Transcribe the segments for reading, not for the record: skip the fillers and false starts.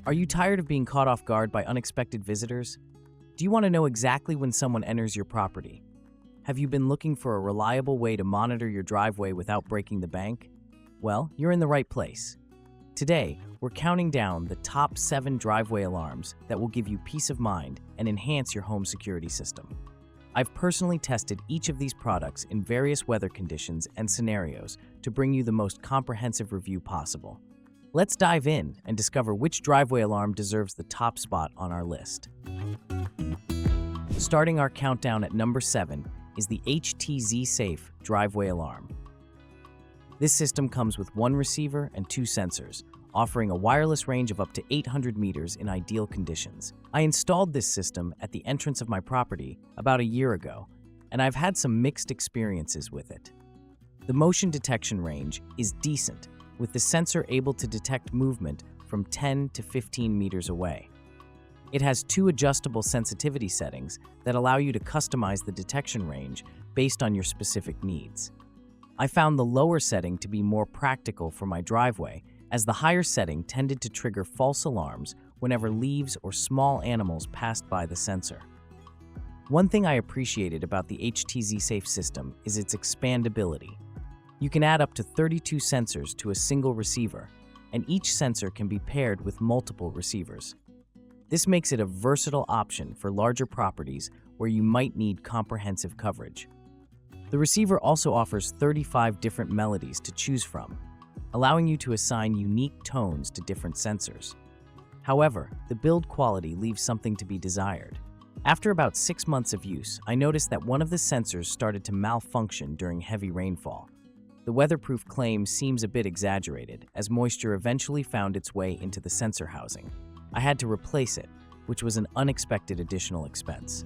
Are you tired of being caught off guard by unexpected visitors? Do you want to know exactly when someone enters your property? Have you been looking for a reliable way to monitor your driveway without breaking the bank? Well, you're in the right place. Today, we're counting down the top 7 driveway alarms that will give you peace of mind and enhance your home security system. I've personally tested each of these products in various weather conditions and scenarios to bring you the most comprehensive review possible. Let's dive in and discover which driveway alarm deserves the top spot on our list. Starting our countdown at number 7 is the HTZSAFE driveway alarm. This system comes with 1 receiver and 2 sensors, offering a wireless range of up to 800 meters in ideal conditions. I installed this system at the entrance of my property about a year ago, and I've had some mixed experiences with it. The motion detection range is decent, with the sensor able to detect movement from 10 to 15 meters away. It has 2 adjustable sensitivity settings that allow you to customize the detection range based on your specific needs. I found the lower setting to be more practical for my driveway, as the higher setting tended to trigger false alarms whenever leaves or small animals passed by the sensor. One thing I appreciated about the HTZSAFE system is its expandability. You can add up to 32 sensors to a single receiver, and each sensor can be paired with multiple receivers. This makes it a versatile option for larger properties where you might need comprehensive coverage. The receiver also offers 35 different melodies to choose from, allowing you to assign unique tones to different sensors. However, the build quality leaves something to be desired. After about 6 months of use, I noticed that one of the sensors started to malfunction during heavy rainfall. The weatherproof claim seems a bit exaggerated, as moisture eventually found its way into the sensor housing. I had to replace it, which was an unexpected additional expense.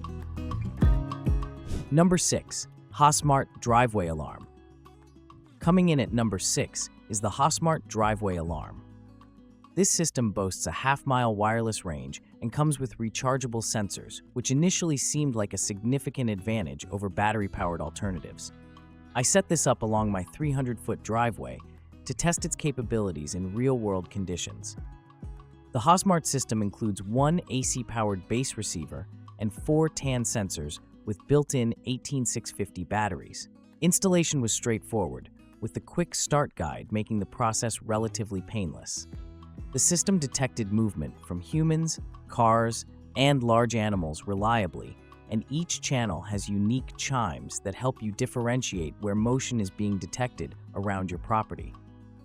Number 6. HOSMART driveway alarm. Coming in at number 6 is the HOSMART driveway alarm. This system boasts a half-mile wireless range and comes with rechargeable sensors, which initially seemed like a significant advantage over battery-powered alternatives. I set this up along my 300-foot driveway to test its capabilities in real-world conditions. The HOSMART system includes 1 AC-powered base receiver and 4 TAN sensors with built-in 18650 batteries. Installation was straightforward, with the quick start guide making the process relatively painless. The system detected movement from humans, cars, and large animals reliably, and each channel has unique chimes that help you differentiate where motion is being detected around your property.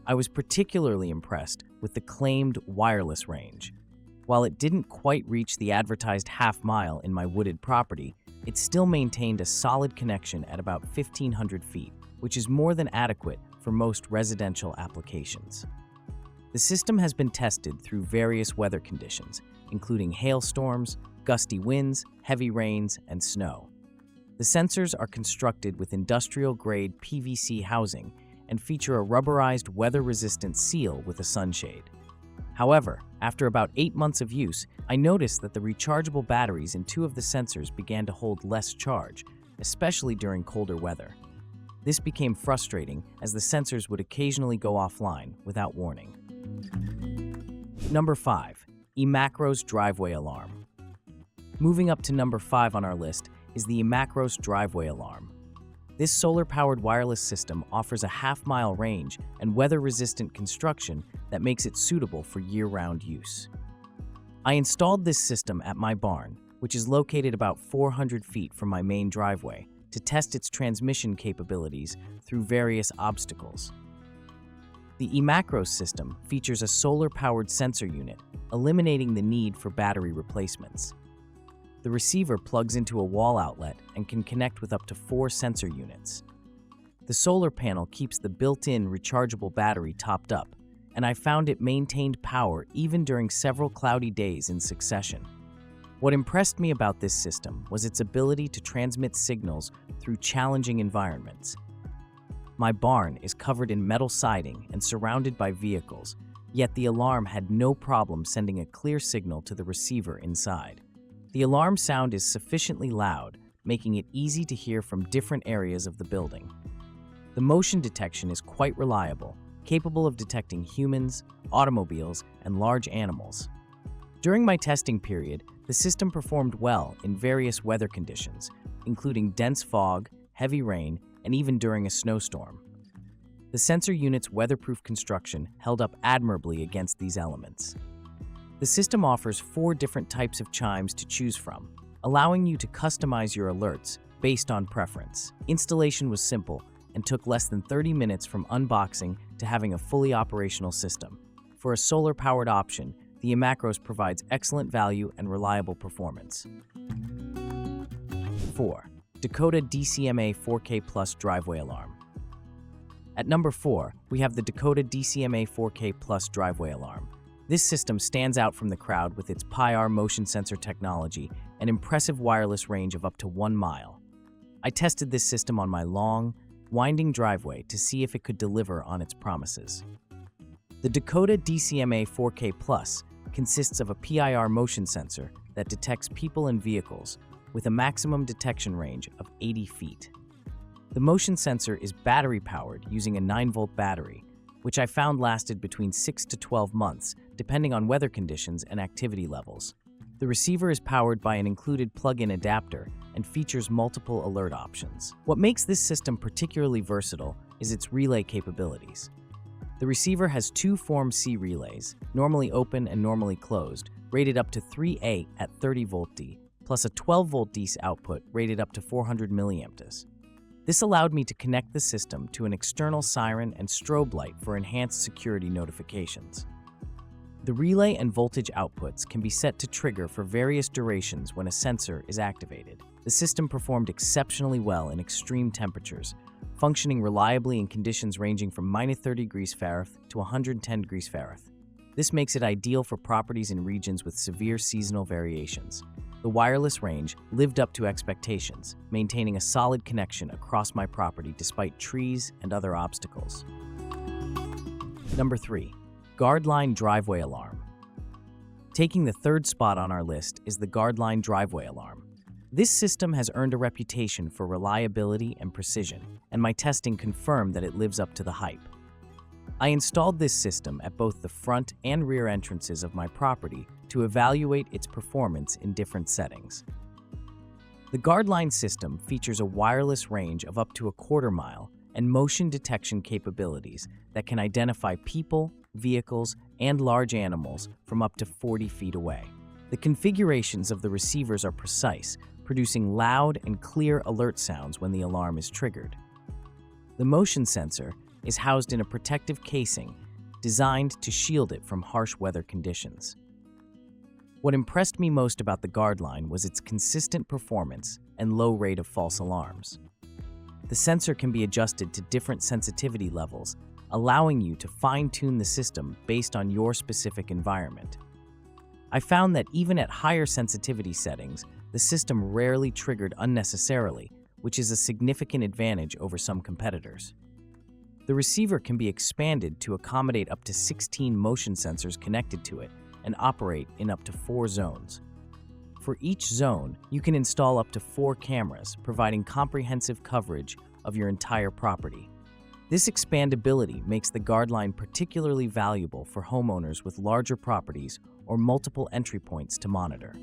I was particularly impressed with the claimed wireless range. While it didn't quite reach the advertised half-mile in my wooded property, it still maintained a solid connection at about 1,500 feet, which is more than adequate for most residential applications. The system has been tested through various weather conditions, including hailstorms, gusty winds, heavy rains, and snow. The sensors are constructed with industrial-grade PVC housing and feature a rubberized weather-resistant seal with a sunshade. However, after about 8 months of use, I noticed that the rechargeable batteries in 2 of the sensors began to hold less charge, especially during colder weather. This became frustrating as the sensors would occasionally go offline without warning. Number 5. eMACROS driveway alarm. Moving up to number 5 on our list is the eMACROS driveway alarm. This solar-powered wireless system offers a half-mile range and weather-resistant construction that makes it suitable for year-round use. I installed this system at my barn, which is located about 400 feet from my main driveway, to test its transmission capabilities through various obstacles. The eMACROS system features a solar-powered sensor unit, eliminating the need for battery replacements. The receiver plugs into a wall outlet and can connect with up to 4 sensor units. The solar panel keeps the built-in rechargeable battery topped up, and I found it maintained power even during several cloudy days in succession. What impressed me about this system was its ability to transmit signals through challenging environments. My barn is covered in metal siding and surrounded by vehicles, yet the alarm had no problem sending a clear signal to the receiver inside. The alarm sound is sufficiently loud, making it easy to hear from different areas of the building. The motion detection is quite reliable, capable of detecting humans, automobiles, and large animals. During my testing period, the system performed well in various weather conditions, including dense fog, heavy rain, and even during a snowstorm. The sensor unit's weatherproof construction held up admirably against these elements. The system offers 4 different types of chimes to choose from, allowing you to customize your alerts based on preference. Installation was simple and took less than 30 minutes from unboxing to having a fully operational system. For a solar-powered option, the eMACROS provides excellent value and reliable performance. 4. Dakota DCMA 4K Plus Driveway Alarm. At number 4, we have the Dakota DCMA 4K Plus Driveway Alarm. This system stands out from the crowd with its PIR motion sensor technology and impressive wireless range of up to 1 mile. I tested this system on my long, winding driveway to see if it could deliver on its promises. The Dakota DCMA 4K Plus consists of a PIR motion sensor that detects people and vehicles with a maximum detection range of 80 feet. The motion sensor is battery-powered using a 9-volt battery, which I found lasted between 6 to 12 months, depending on weather conditions and activity levels. The receiver is powered by an included plug-in adapter and features multiple alert options. What makes this system particularly versatile is its relay capabilities. The receiver has 2 Form C relays, normally open and normally closed, rated up to 3A at 30-volt D, plus a 12-volt DC output rated up to 400 milliamps. This allowed me to connect the system to an external siren and strobe light for enhanced security notifications. The relay and voltage outputs can be set to trigger for various durations when a sensor is activated. The system performed exceptionally well in extreme temperatures, functioning reliably in conditions ranging from -30 degrees Fahrenheit to 110 degrees Fahrenheit. This makes it ideal for properties in regions with severe seasonal variations. The wireless range lived up to expectations, maintaining a solid connection across my property despite trees and other obstacles. Number 3. Guardline Driveway Alarm. Taking the 3rd spot on our list is the Guardline Driveway Alarm. This system has earned a reputation for reliability and precision, and my testing confirmed that it lives up to the hype. I installed this system at both the front and rear entrances of my property to evaluate its performance in different settings. The Guardline system features a wireless range of up to 1/4 mile and motion detection capabilities that can identify people, vehicles, and large animals from up to 40 feet away. The configurations of the receivers are precise, producing loud and clear alert sounds when the alarm is triggered. The motion sensor is housed in a protective casing designed to shield it from harsh weather conditions. What impressed me most about the Guardline was its consistent performance and low rate of false alarms. The sensor can be adjusted to different sensitivity levels, allowing you to fine-tune the system based on your specific environment. I found that even at higher sensitivity settings, the system rarely triggered unnecessarily, which is a significant advantage over some competitors. The receiver can be expanded to accommodate up to 16 motion sensors connected to it and operate in up to 4 zones. For each zone, you can install up to 4 cameras, providing comprehensive coverage of your entire property. This expandability makes the Guardline particularly valuable for homeowners with larger properties or multiple entry points to monitor.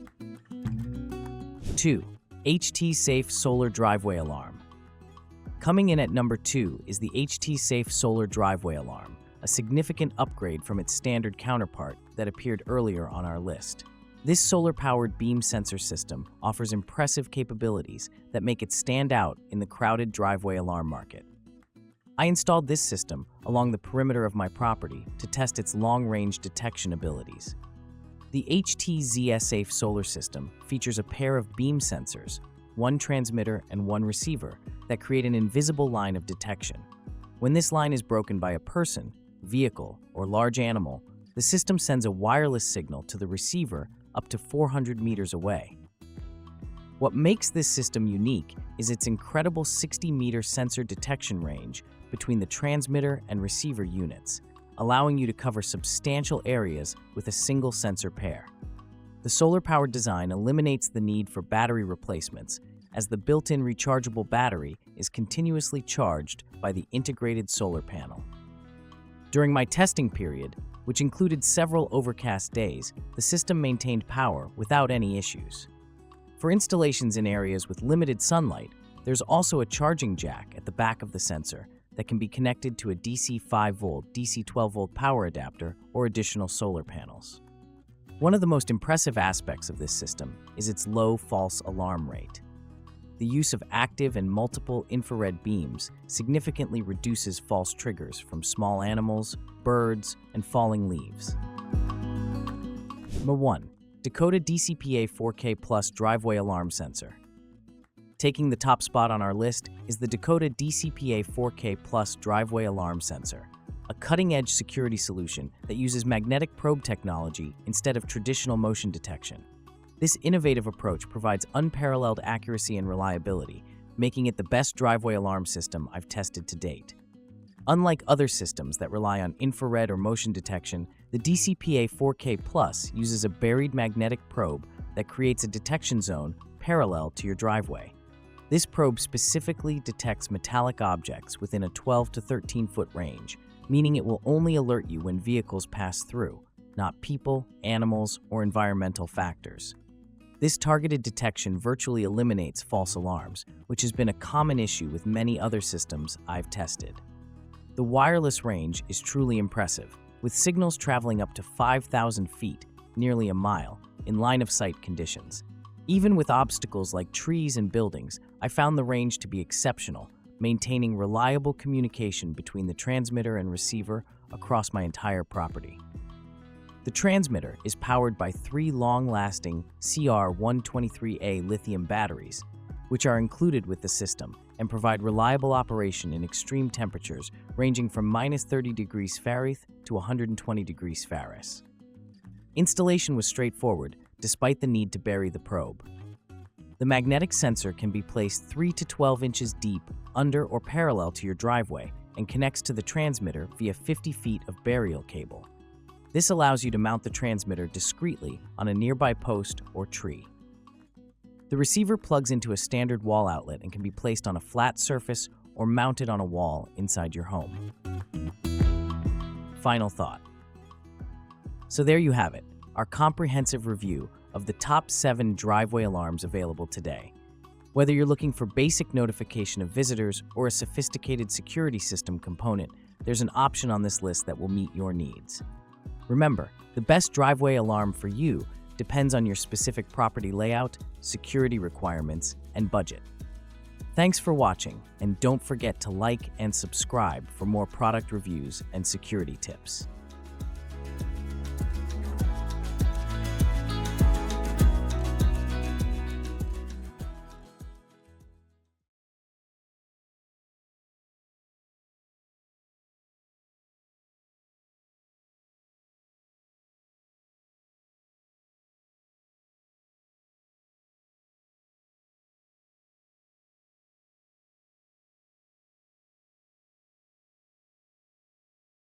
2. HTZSAFE Solar Driveway Alarm. Coming in at number 2 is the HTZSAFE Solar Driveway Alarm, a significant upgrade from its standard counterpart that appeared earlier on our list. This solar-powered beam sensor system offers impressive capabilities that make it stand out in the crowded driveway alarm market. I installed this system along the perimeter of my property to test its long-range detection abilities. The HTZSAFE solar system features a pair of beam sensors, 1 transmitter and 1 receiver, that create an invisible line of detection. When this line is broken by a person, vehicle, or large animal, the system sends a wireless signal to the receiver up to 400 meters away. What makes this system unique is its incredible 60-meter sensor detection range between the transmitter and receiver units, allowing you to cover substantial areas with a single sensor pair. The solar-powered design eliminates the need for battery replacements, as the built-in rechargeable battery is continuously charged by the integrated solar panel. During my testing period, which included several overcast days, the system maintained power without any issues. For installations in areas with limited sunlight, there's also a charging jack at the back of the sensor that can be connected to a DC 5-volt, DC 12-volt power adapter or additional solar panels. One of the most impressive aspects of this system is its low false alarm rate. The use of active and multiple infrared beams significantly reduces false triggers from small animals, birds, and falling leaves. Number 1. Dakota DCPA 4K Plus Driveway Alarm Sensor. Taking the top spot on our list is the Dakota DCPA 4K Plus Driveway Alarm Sensor, a cutting-edge security solution that uses magnetic probe technology instead of traditional motion detection. This innovative approach provides unparalleled accuracy and reliability, making it the best driveway alarm system I've tested to date. Unlike other systems that rely on infrared or motion detection, the DCPA 4K Plus uses a buried magnetic probe that creates a detection zone parallel to your driveway. This probe specifically detects metallic objects within a 12 to 13-foot range, meaning it will only alert you when vehicles pass through, not people, animals, or environmental factors. This targeted detection virtually eliminates false alarms, which has been a common issue with many other systems I've tested. The wireless range is truly impressive, with signals traveling up to 5,000 feet, nearly a mile, in line-of-sight conditions. Even with obstacles like trees and buildings, I found the range to be exceptional, maintaining reliable communication between the transmitter and receiver across my entire property. The transmitter is powered by 3 long-lasting CR123A lithium batteries, which are included with the system and provide reliable operation in extreme temperatures ranging from -30 degrees Fahrenheit to 120 degrees Fahrenheit. Installation was straightforward, despite the need to bury the probe. The magnetic sensor can be placed 3 to 12 inches deep under or parallel to your driveway and connects to the transmitter via 50 feet of burial cable. This allows you to mount the transmitter discreetly on a nearby post or tree. The receiver plugs into a standard wall outlet and can be placed on a flat surface or mounted on a wall inside your home. Final thought. So there you have it, our comprehensive review of the top 7 driveway alarms available today. Whether you're looking for basic notification of visitors or a sophisticated security system component, there's an option on this list that will meet your needs. Remember, the best driveway alarm for you depends on your specific property layout, security requirements, and budget. Thanks for watching, and don't forget to like and subscribe for more product reviews and security tips.